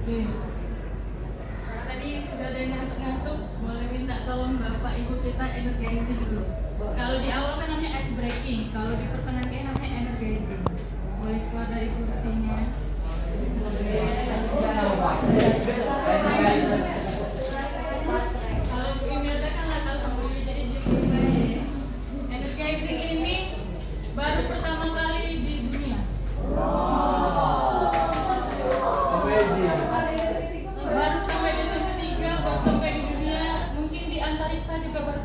Oke. Karena tadi sudah ada yang ngantuk-ngantuk, boleh minta tolong Bapak Ibu kita energizing dulu. Kalau di awal kan namanya ice breaking, kalau di pertengahan kayak namanya energizing. Boleh keluar dari kursinya. Kalau Bu Imi ada kan nakal sama Bu Imi, jadi diem-diem aja. Energizing ini baru pertama kali di dunia. Baru sampai di ketiga, baru sampai di dunia, mungkin di antariksa juga baru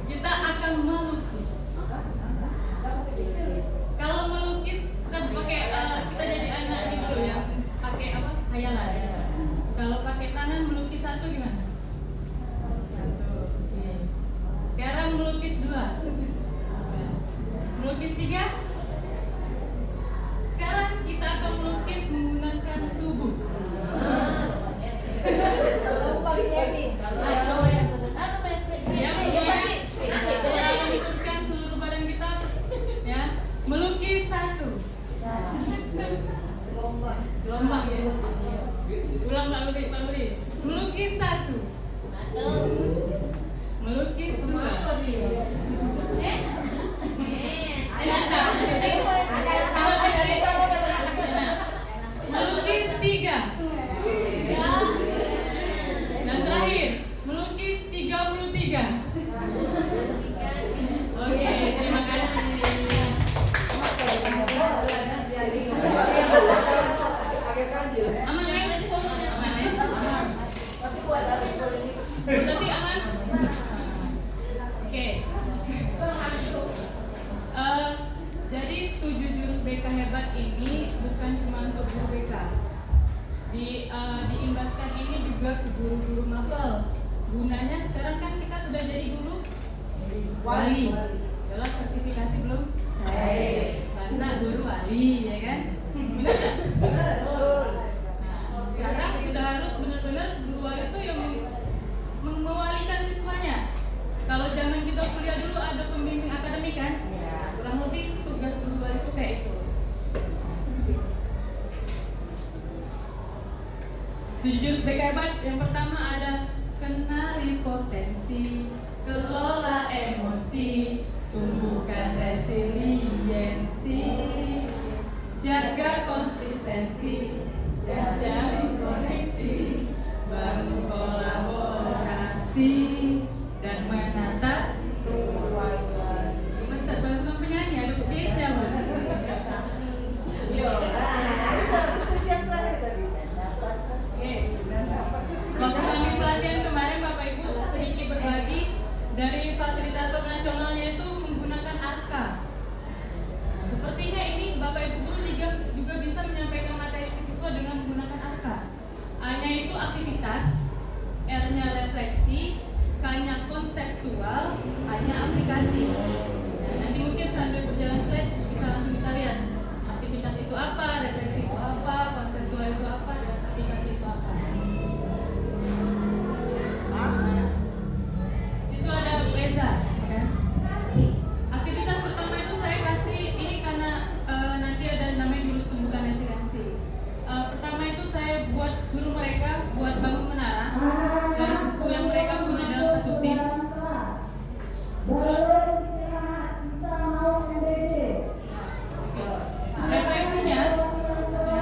kita akan melukis. Kalau melukis kita pakai kita jadi anak ini dulu ya, pakai apa? Hayalan. Kalau pakai tangan melukis satu gimana? Satu. Oke. Sekarang melukis dua. Melukis tiga. Sekarang kita akan melukis menggunakan tubuh. Menunjukkan seluruh badan kita, ya. Melukis satu. Gelombang ya. Ulang Pak Budi. Melukis satu. Melukis dua. Melukis tiga. Dan terakhir, melukis 33. Oke, terima kasih. Aman ya? Berarti aman? Oke. Jadi 7 jurus BK hebat ini bukan cuma untuk guru BK. Diimbaskan ini juga ke guru-guru mapel. Gunanya sekarang kan kita sudah jadi guru wali. Jelas sertifikasi belum? Karena guru wali, ya kan? Benar. Nah, sekarang sudah harus benar-benar guru wali itu yang mewalikan siswanya. Kalau zaman kita kuliah dulu ada pembimbing akademik kan? Kurang lebih tugas guru wali itu kayak itu. 7 jurus BK hebat. Yang pertama ada kenali potensi, kelola emosi, tumbuhkan resiliensi, jaga konsistensi, jaga koneksi, bangun kolaborasi, dan menatasi situasi. Bentar, soalnya bukan penyanyi, ada Bu Desya mas. Waktu kami pelatihan kemarin Bapak Ibu sedikit berbagi dari fasilitator nasionalnya itu menggunakan ARKA. Sepertinya ini Bapak Ibu guru juga bisa menyampaikan materi ke siswa dengan menggunakan ARKA. A-nya itu aktivitas, R-nya refleksi, K-nya konseptual, A-nya aplikasi. Nah, nanti mungkin sambil berjalan slide bisa langsung kita lihat aktivitas itu apa, refleksi itu apa, konseptual itu apa, dan aplikasi itu apa. Situ ada Reza, ya. Aktivitas pertama itu saya kasih ini karena nanti ada namanya jurus tumbuhkan resiliensi. Pertama itu saya suruh mereka buat bangun menara dari buku yang mereka punya dalam satu tim. Terus refleksinya, ya,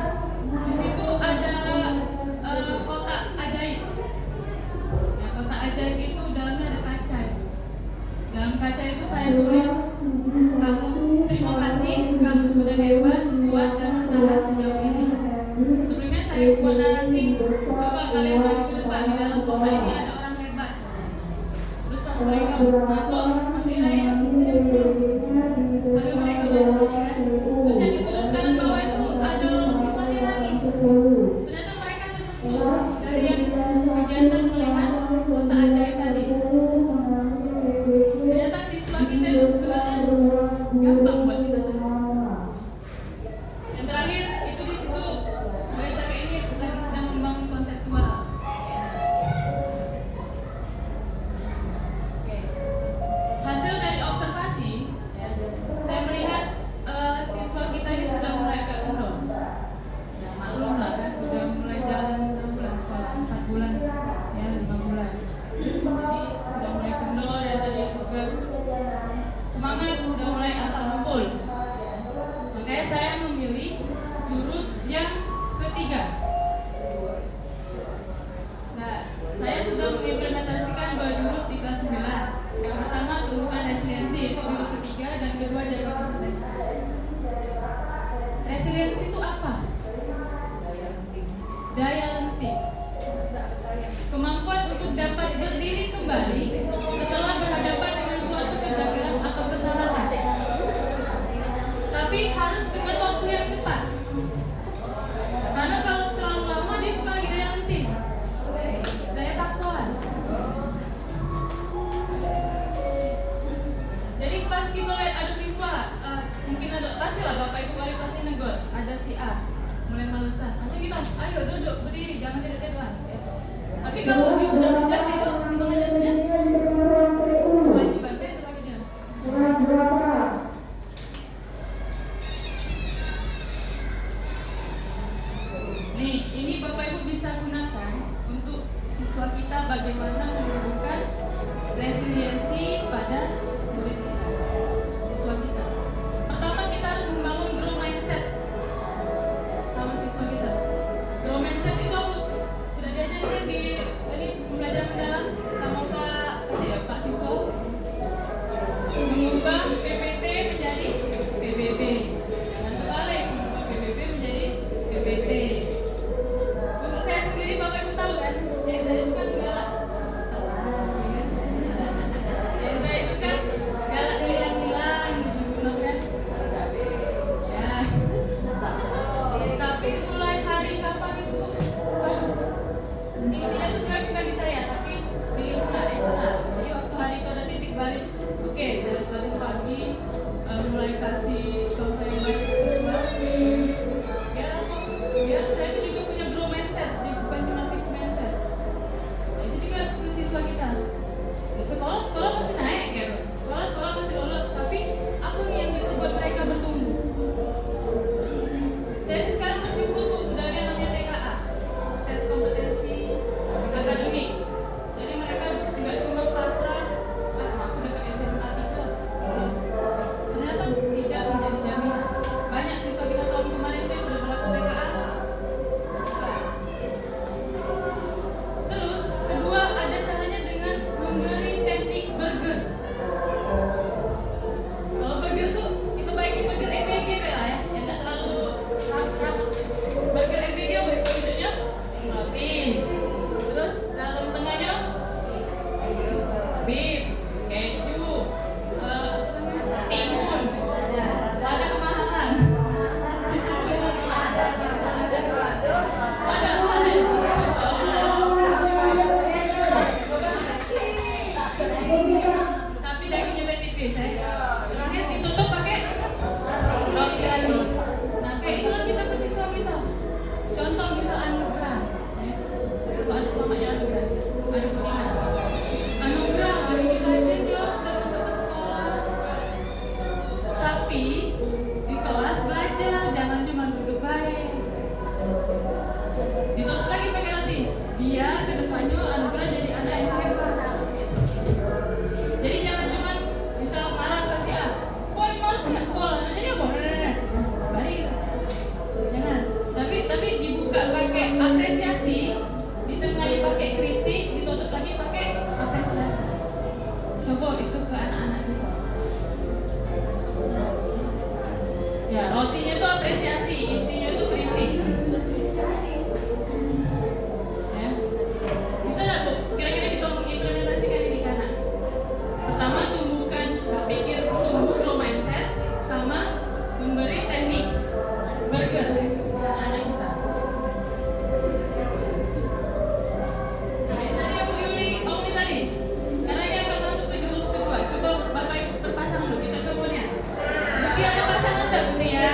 di situ ada kotak ajaib. Ya, kotak ajaib itu dalamnya ada kaca. Dalam kaca itu saya tulis, kamu terima kasih, kamu sudah hebat, kuat dan bertahan sejauh ini. Sebelumnya saya buat narasi, coba kalian maju ke depan, di dalam kotak ini ada orang hebat. Terus pas mereka masuk, masih naik, senyum-senyum. Sambil mereka bertanya, terus yang di sudut kanan bawah itu ada siswa yang nangis. Ternyata mereka tersentuh dari yang kegiatan melihat kotak ajaib tadi. Ternyata siswa kita itu sebenarnya gampang buat kita sentuh. Yang terakhir itu di situ belajar ini lagi sedang membangun konseptual. Hasil dari observasi, ya, saya melihat siswa gaul. Makanya saya memilih jurus yang ketiga. Nah, saya sudah mengimplementasikan 2 jurus di kelas 9. Yang pertama tumbuhkan resiliensi, itu jurus ketiga, dan kedua jaga konsistensi. Resiliensi itu apa? Daya lenting. Kemampuan untuk dapat berdiri kembali setelah berhadapan dengan suatu kegagalan atau kesalahan. Tapi harus dengan waktu yang cepat. Karena kalau terlalu lama dia bukan lagi daya lenting, daya paksaan. Jadi pas kita lihat ada siswa, mungkin ada, pastilah Bapak Ibu kali pasti negur, ada si A mulai malesan, masih kita, ayo duduk berdiri, jangan tidur-tiduran. Tapi kalau dia sudah sejak tidur, memang aja saja. Kewajiban saya itu bagi dia. Nih, ini Bapak Ibu bisa gunakan untuk siswa kita bagaimana menumbuhkan resiliensi pada murid kita, siswa kita. Pertama kita harus membangun grow mindset sama siswa kita. Grow mindset itu apa? Sudah diajarkan di ini pembelajaran mendalam sama Pak Siswa. Mengubah PPT menjadi PBB. Jangan terbalik, mengubah PBB menjadi PPT. Untuk saya sendiri Bapak Ibu tahu kan, Eza itu kan galak telat, ya kan? Eza itu kan galak hilang-hilang, digunakan. Ya. Tapi mulai hari kapan itu pas intinya itu sebenarnya bukan di saya, tapi di lingkungan eksternal. Jadi waktu hari itu ada titik balik, oke, saya harus balik pagi, mulai kasih contoh yang baik ke siswa. Biar apa? Biar saya itu juga punya grow mindset, jadi bukan cuma fix mindset. Nah, itu juga harus ke siswa kita. Di sekolah pasti naik gitu, sekolah pasti lolos, tapi apa nih yang bisa buat mereka bertumbuh? Saya sih sekarang bersyukur tuh sudah ada namanya TKA, tes kompetensi akademik. Jadi mereka nggak cuma pasrah, aku dapat SMA 3 lulus. Ternyata tidak menjadi jaminan. Banyak siswa kita tahun kemarin tuh yang sudah berlaku TKA. Terus kedua ada caranya dengan memberi teknik burger. Kalau burger tuh kita bagi burger MBG lah ya, yang nggak terlalu rap. Burger MBG bentuknya protein. Terus dalam tengahnya beef, keju, timun. Ada kemahalan. Ada. Masya Allah. Tapi dagingnya beda tipis ya. Terakhir ditutup pakai roti lagi. Nah kayak itulah kita ke siswa kita. Contoh misal anugerah, ya. Namanya anugerah. Anugerah hari kita aja dia sudah masuk ke sekolah. Tapi di kelas belajar, jangan cuma duduk baik. Ditutup lagi pakai roti. Biar kedepannya anugerah jadi anak yang hebat. Jadi jangan cuma misal marah ke si A, kok ini malas nggak sekolah? Nah, jadi apa? Balik. Jangan. Tapi dibuka pakai apresiasi, ditengahi pakai kritik, ditutup lagi pakai apresiasi. Coba itu ke anak-anak kita. Ya, rotinya itu apresiasi, isinya itu kritik. Ya. Bisa nggak Bu? Kira-kira kita mengimplementasikan ini ke anak. Pertama, tumbuhkan berpikir, tumbuh grow mindset, sama memberi teknik burger ke anak kita. Tadi yang Bu Yuli omongin tadi, karena dia akan masuk ke jurus kedua. Coba Bapak Ibu berpasang dulu, kita coba nih. Berarti ada pasangan tak Bunda ya?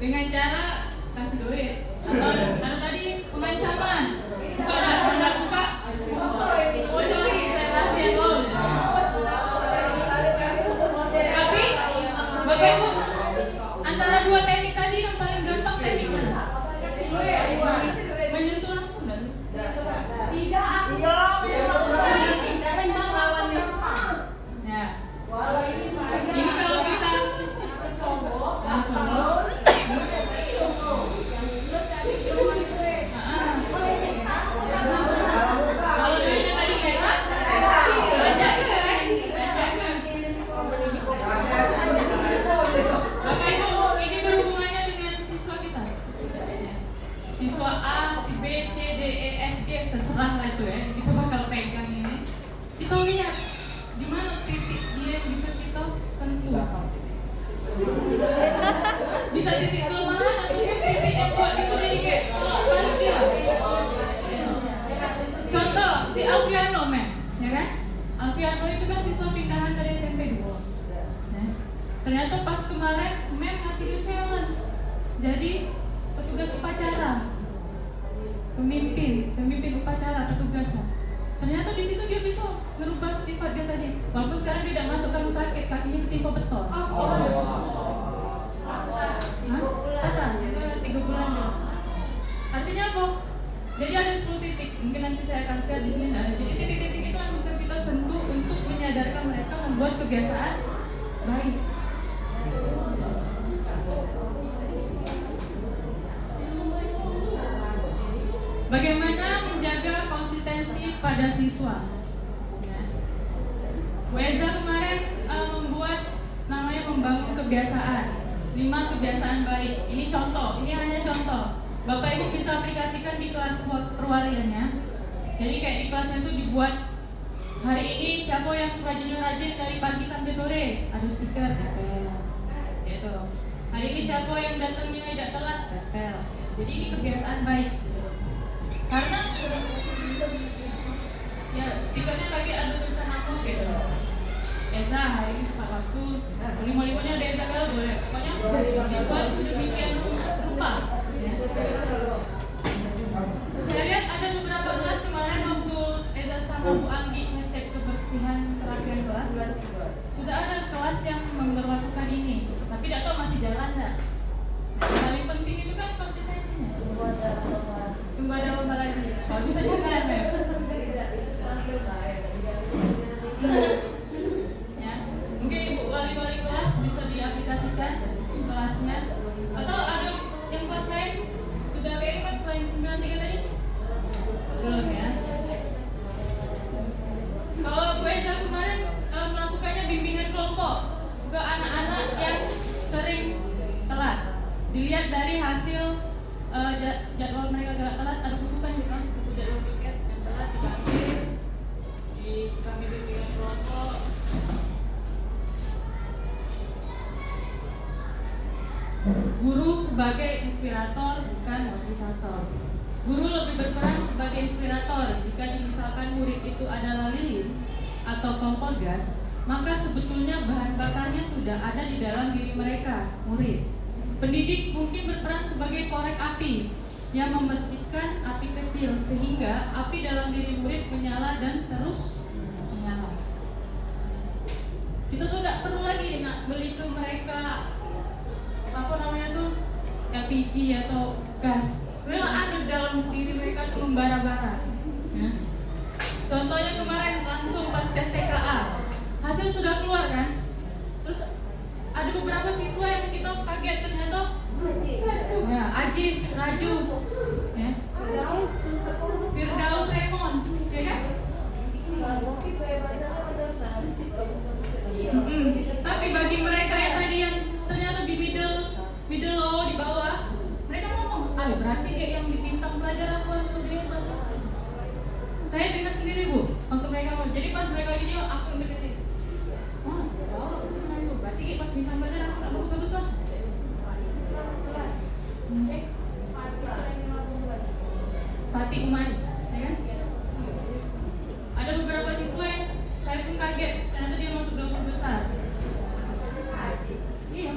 dengan cara kasih duit atau tadi pengancaman, buka, bocori, saya kasih Tapi Bapak Ibu, antara dua teknik tadi yang paling gampang teknik mana? Menyentuh langsung dan tidak. Nah, ini kalau kita kalau duitnya tadi merah, Bapak Ibu, ini berhubungannya dengan siswa kita. Siswa A, si B, C, D, E, F, G, terserah lah itu ya. Kita bakal pegang ini. Kita lihat di mana titik dia yang bisa kita sentuh. Bisa titik kelemahan ataupun titik yang buat kita jadi kayak balik dia. Contoh si Alfiano ya kan? Alfiano itu kan siswa pindahan dari SMP 2. Ternyata pas kemarin ngasih dia challenge. Jadi petugas upacara, pemimpin upacara petugasnya. Ternyata di situ dia bisa merubah sifat dia tadi. Walaupun sekarang dia tidak masuk rumah sakit, kakinya ketimpa beton. Kata 3 bulan dia. Artinya apa? Jadi ada 10 titik. Mungkin nanti saya akan share di sini. Jadi titik-titik itu yang bisa kita sentuh untuk menyadarkan mereka membuat kebiasaan baik. Bagaimana menjaga konsistensi pada siswa? Bu Eza kemarin membuat namanya membangun kebiasaan, 5 kebiasaan baik. Ini contoh, ini hanya contoh. Bapak Ibu bisa aplikasikan di kelas perwaliannya. Jadi kayak di kelasnya itu dibuat hari ini siapa yang rajin dari pagi sampai sore, ada stiker tempel. Gitu. Hari ini siapa yang datangnya tidak telat, tempel. Jadi ini kebiasaan baik. Karena ya stikernya lagi ada tulisan aku gitu. Eza hari ini tepat waktu. Lima-limanya ada Eza kalau boleh. Pokoknya dibuat sedemikian rupa. Ya. Saya lihat ada beberapa kelas kemarin waktu Eza sama Bu Anggi ngecek kebersihan kerapian kelas. Sudah ada kelas yang memperlakukan ini, tapi tidak tahu masih jalan nggak. Nah, yang paling penting itu kan konsistensinya. Tunggu ada lomba lagi. Kalau bisa dengar, Mem. Ya, mungkin Ibu wali-wali kelas bisa diaplikasikan kelasnya. Atau ada yang kelas lain sudah kayak ini kan selain 93 tadi? Belum ya. Kalau Bu Eza kemarin melakukannya bimbingan kelompok ke anak-anak yang sering telat. Dilihat dari hasil jadwal mereka agak telat, ada buku kan gitu kan, buku jadwal piket yang telat dipanggil di kami bimbingan kelompok. Guru sebagai inspirator bukan motivator. Guru lebih berperan sebagai inspirator. Jika misalkan murid itu adalah lilin atau kompor gas, maka sebetulnya bahan bakarnya sudah ada di dalam diri mereka, murid. Pendidik mungkin berperan sebagai korek api yang memercikkan api kecil sehingga api dalam diri murid menyala dan terus menyala. Kita tuh tidak perlu lagi beli ke mereka apa namanya tuh LPG atau gas. Sebenarnya ada dalam diri mereka tuh membara-bara. Ya. Contohnya kemarin langsung pas tes TKA, hasil sudah keluar kan? Terus ada beberapa siswa yang kita kaget ternyata ya, Ajis, Raju, ya. Firdaus Raymond, ya kan? Tapi bagi mereka yang tadi yang ternyata di middle low di bawah, mereka ngomong, berarti kayak yang dipintang pelajaran aku harus lebih hebat. Saya dengar sendiri Bu, waktu mereka ngomong. Jadi pas mereka lagi jawab, aku yang deketin. Wow, itu berarti kayak pas bintang pelajaran aku nggak bagus-bagus lah. Fatih Umari, ya kan? Ada beberapa siswa yang saya pun kaget, ternyata dia masuk 20 besar. Iya.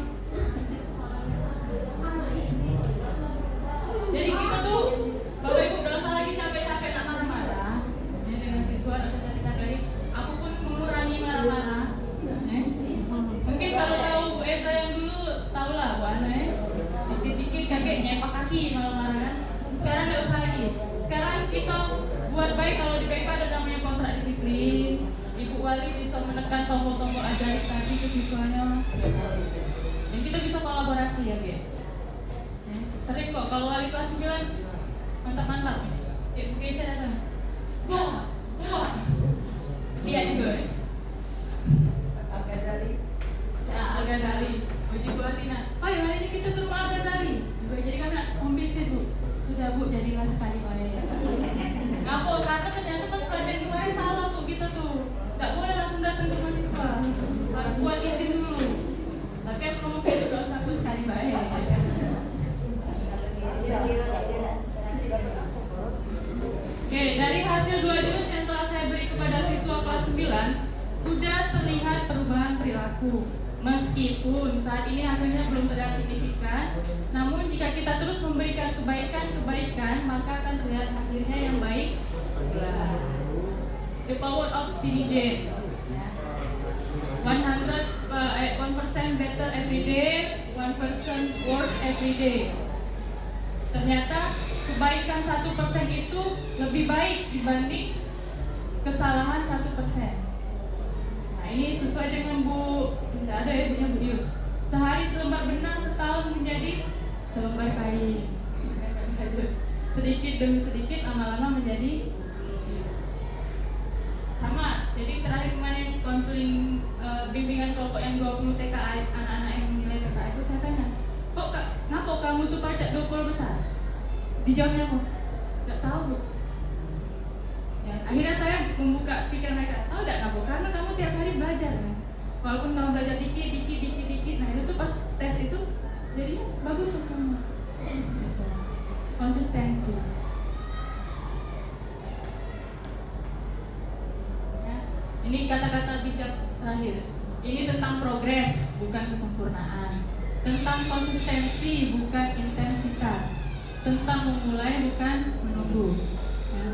kembali bisa menekan tombol-tombol ajaib tadi ke siswanya. Dan kita bisa kolaborasi ya, Ge. Sering kok kalau wali kelas 9 mantap-mantap. Ya, Bu Keisha datang. Wah, dia juga ya. Al-Ghazali. Uji buatina. Oh ya, hari ini kita ke rumah Al-Ghazali. Jadi kami home visit, Bu. Sudah, Bu, jadilah sekali baik. Ngapok, karena ternyata pas pelajaran kemarin salah, Bu, kita tuh. Nggak boleh langsung datang ke rumah siswa. Harus buat izin dulu. Tapi aku mau kayak juga usah sekali baik. Oke, dari hasil 2 jurus yang telah saya beri kepada siswa kelas 9, sudah terlihat perubahan perilaku. Meskipun saat ini hasilnya belum terlihat signifikan, namun jika kita terus memberikan kebaikan-kebaikan, maka akan terlihat akhirnya yang baik. The power of diligence. 1% better every day, 1% worse every day. Ternyata kebaikan 1% itu lebih baik dibanding kesalahan 1%. Nah, ini sesuai dengan tidak ada ya punya Bu Yus. Sehari selembar benang, setahun menjadi selembar kain. Sedikit demi sedikit, lama-lama menjadi sama. Jadi terakhir kemarin konseling bimbingan kelompok yang 20 TKA, anak-anak yang nilai TKA itu saya tanya, kok Kak, ngapa kamu tuh pajak 20 besar? Dijawabnya kok, nggak tahu Bu. Ya, akhirnya saya membuka pikiran mereka, tahu nggak ngapa? Karena kamu tiap hari belajar kan. Walaupun kamu belajar dikit, nah itu tuh pas tes itu jadinya bagus semua. Gitu. Konsistensi. Ya. Ini kata-kata bijak terakhir. Ini tentang progres, bukan kesempurnaan. Tentang konsistensi, bukan intensitas. Tentang memulai, bukan menunggu. Ya.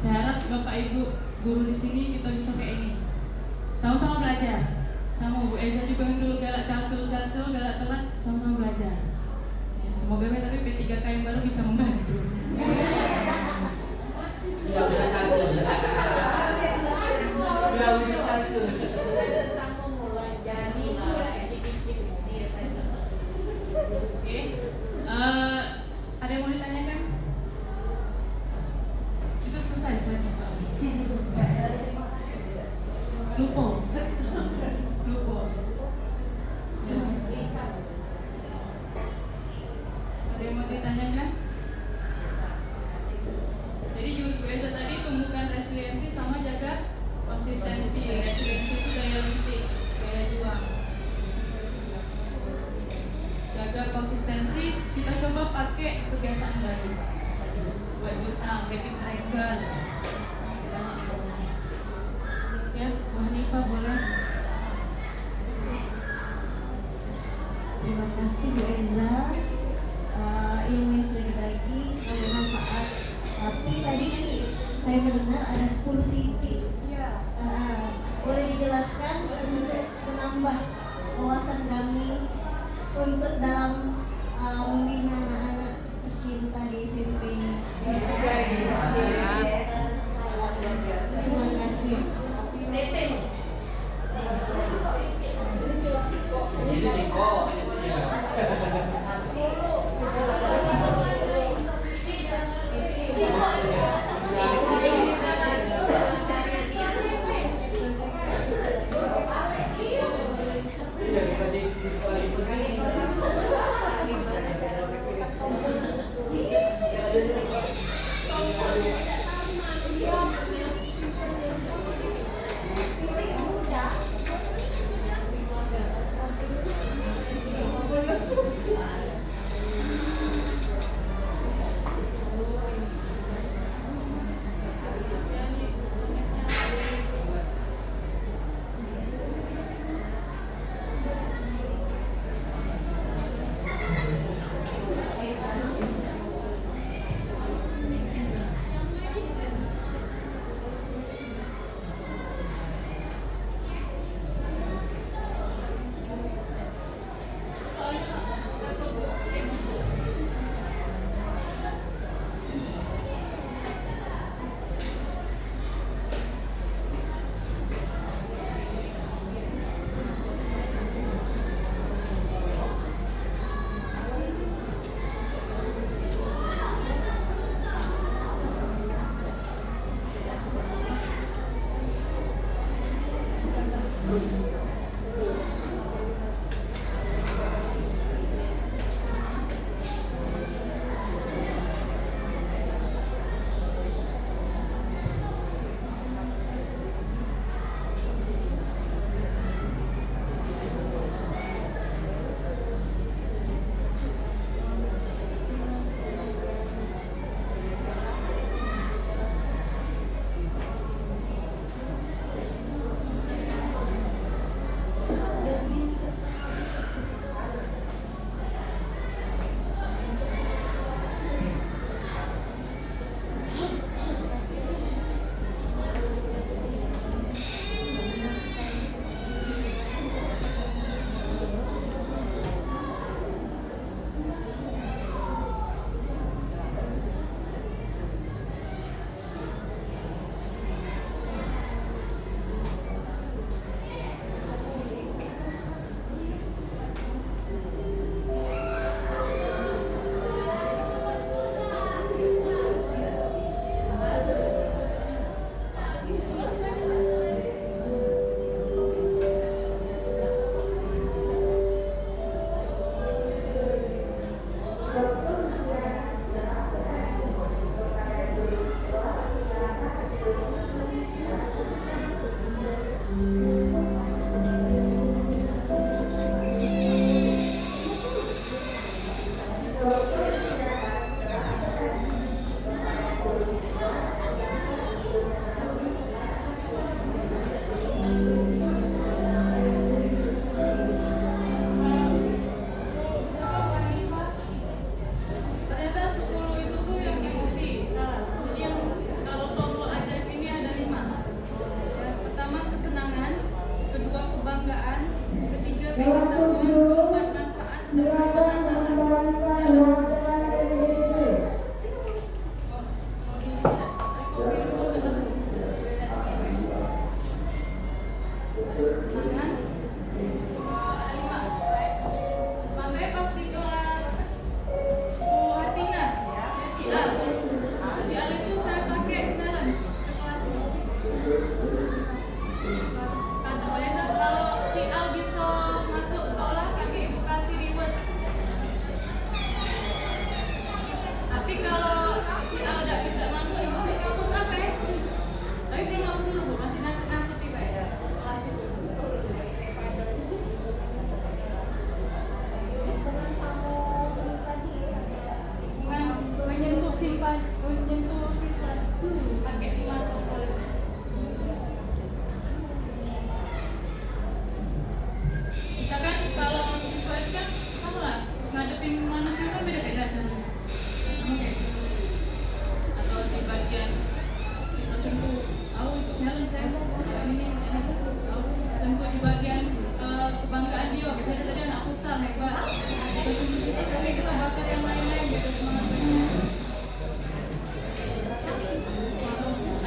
Saya harap Bapak Ibu guru di sini kita bisa kayak ini. Sama-sama belajar. Sama Bu Eza juga yang dulu galak catul, galak telat, sama belajar. Ya, semoga tapi P3K yang baru bisa membantu. Oke, ada yang mau ditanyakan? Itu selesai soalnya. Lupa. Ya. Ada yang mau ditanyakan? Jadi jurus WZ tadi tumbuhkan resiliensi sama jaga konsistensi. Resiliensi itu daya lentik, daya juang. Jaga konsistensi, kita coba pakai kebiasaan baik. Buat jurnal, habit tracker. Ya, Bu Hanifah boleh. Terima kasih Bu Eza. Ilmu yang sudah dibagi semoga bermanfaat. Tapi tadi saya mendengar ada 10 titik. Boleh dijelaskan untuk menambah wawasan kami untuk dalam membina anak-anak tercinta di SMP. Terima kasih.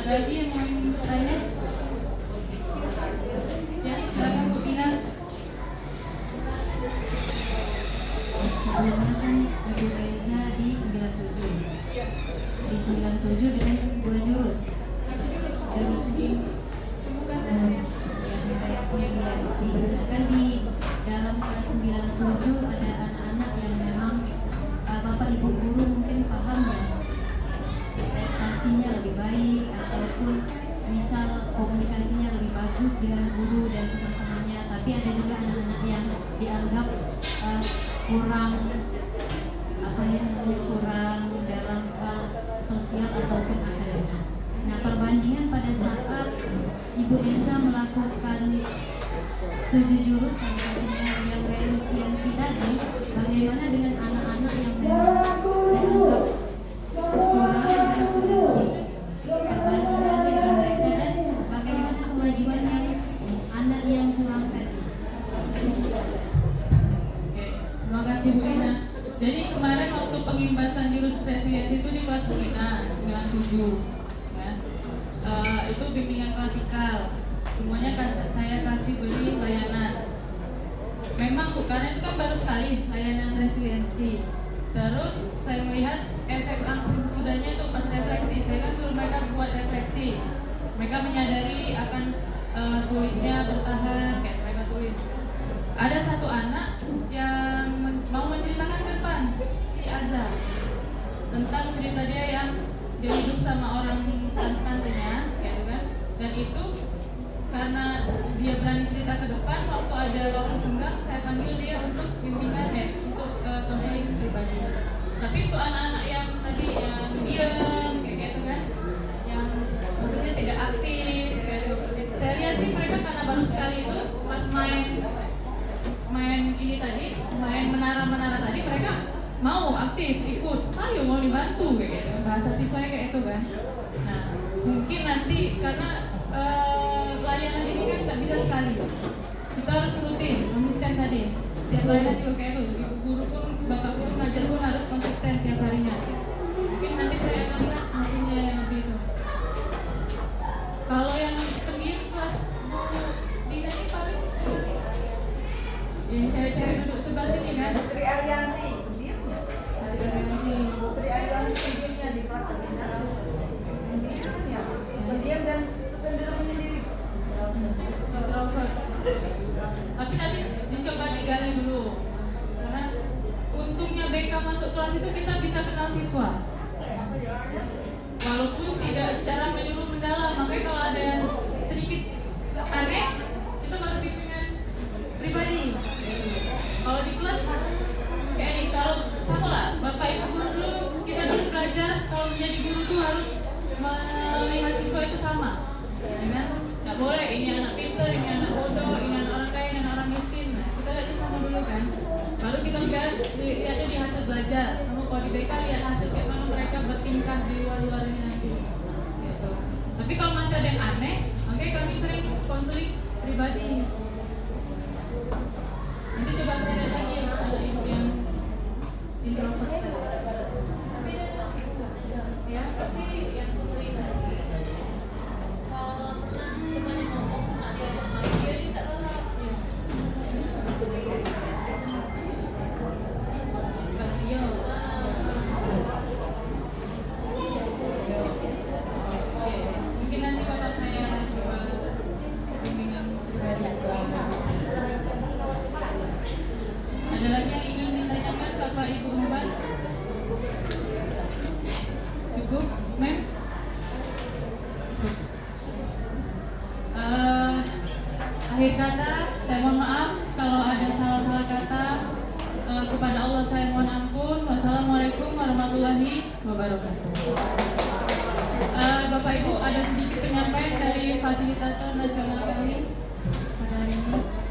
Ada lagi yang mau tanya? Ya, silakan Bu Dina. Sebelumnya kan Ibu Reza di 97. Di 97 dengan 2 jurus. Jurus ini yang resiliensi. Kan di dalam kelas 97 ada anak-anak yang memang Bapak Ibu guru mungkin paham ya, prestasinya lebih baik ataupun misal komunikasinya lebih bagus dengan guru dan teman-temannya, tapi ada juga anak-anak yang dianggap kurang kurang dalam hal sosial ataupun akademik. Nah, perbandingan pada saat Ibu Eza melakukan 7 jurus salah satunya yang resiliensi tadi, bagaimana dengan anak-anak yang memang dianggap kurang dan sudah diperbandingkan dengan mereka, dan bagaimana kemajuan yang anak yang kurang tadi? Terima kasih Bu Dina. Jadi kemarin waktu pengimbasan jurus resiliensi itu di kelas Bu Dina 97 ya. Itu bimbingan klasikal. Semuanya saya kasih beri layanan. Memang Bu, karena itu kan baru sekali layanan resiliensi. Terus saya melihat efek langsung sesudahnya itu pas refleksi. Saya kan suruh mereka buat refleksi. Mereka menyadari akan sulitnya bertahan, kayak mereka tulis. Ada satu anak yang mau menceritakan ke depan, si Azza, tentang cerita dia yang dia hidup sama orang tantenya, gitu kan. Dan itu karena dia berani cerita ke depan, waktu ada waktu senggang, saya panggil dia untuk bimbingan untuk konseling pribadi. Tapi untuk anak-anak yang tadi yang diam, kayak gitu kan, yang maksudnya tidak aktif, kayak gitu. Saya lihat sih mereka karena baru sekali itu pas main ini tadi, main menara-menara tadi, mereka mau aktif ikut, ayo mau dibantu kayak gitu, bahasa siswanya kayak itu kan. Nah mungkin nanti karena layanan ini kan tidak bisa sekali, kita harus rutin, konsisten tadi. Setiap layanan juga kayak itu, ibu guru pun, bapak guru ngajar pun harus konsisten tiap harinya. Mungkin nanti saya akan lihat hasilnya yang lebih itu. Kalau yang pendiam kelas Bu Dina ini paling yang cewek-cewek duduk sebelah sini kan? Putri Arianti, pendiamnya. Putri Arianti pendiamnya di kelas pendiamnya. Pendiam dan cenderung menyendiri. Introvert. Tapi tadi dicoba digali dulu. Karena untungnya BK masuk kelas itu kita bisa kenal siswa. Walaupun tidak secara menyuruh mendalam, makanya kalau ada yang sedikit aneh, kita baru bimbingan pribadi. Kalau di kelas kayak nih, kalau sama lah, bapak ibu guru dulu, kita terus belajar kalau menjadi guru tuh harus melihat siswa itu sama, ya kan? Nggak boleh ini anak pintar, ini anak bodoh, ini anak orang kaya, ini anak orang miskin. Nah, kita lihatnya sama dulu kan. Baru kita lihatnya di hasil belajar. Sama kalau di BK lihat hasil kayak mana mereka bertingkah di luar-luar ini nanti. Gitu. Tapi kalau masih ada yang aneh, makanya kami sering konseling pribadi. Nanti coba saya lihat lagi ya, kalau ibu yang introvert. Ya, tapi yang seperti tadi. Kalau pernah bukan ngomong, nggak diajak main, dia tidak lelap. Beliau. Mungkin nanti bapak saya coba bimbingan pribadi. Ada lagi yang ingin ditanyakan Bapak Ibu Empat? Cukup, Mem? Akhir kata, saya mohon maaf kalau ada salah-salah kata. Kepada Allah saya mohon ampun. Wassalamualaikum warahmatullahi wabarakatuh. Bapak Ibu, ada sedikit penyampaian dari fasilitator nasional kami pada hari ini.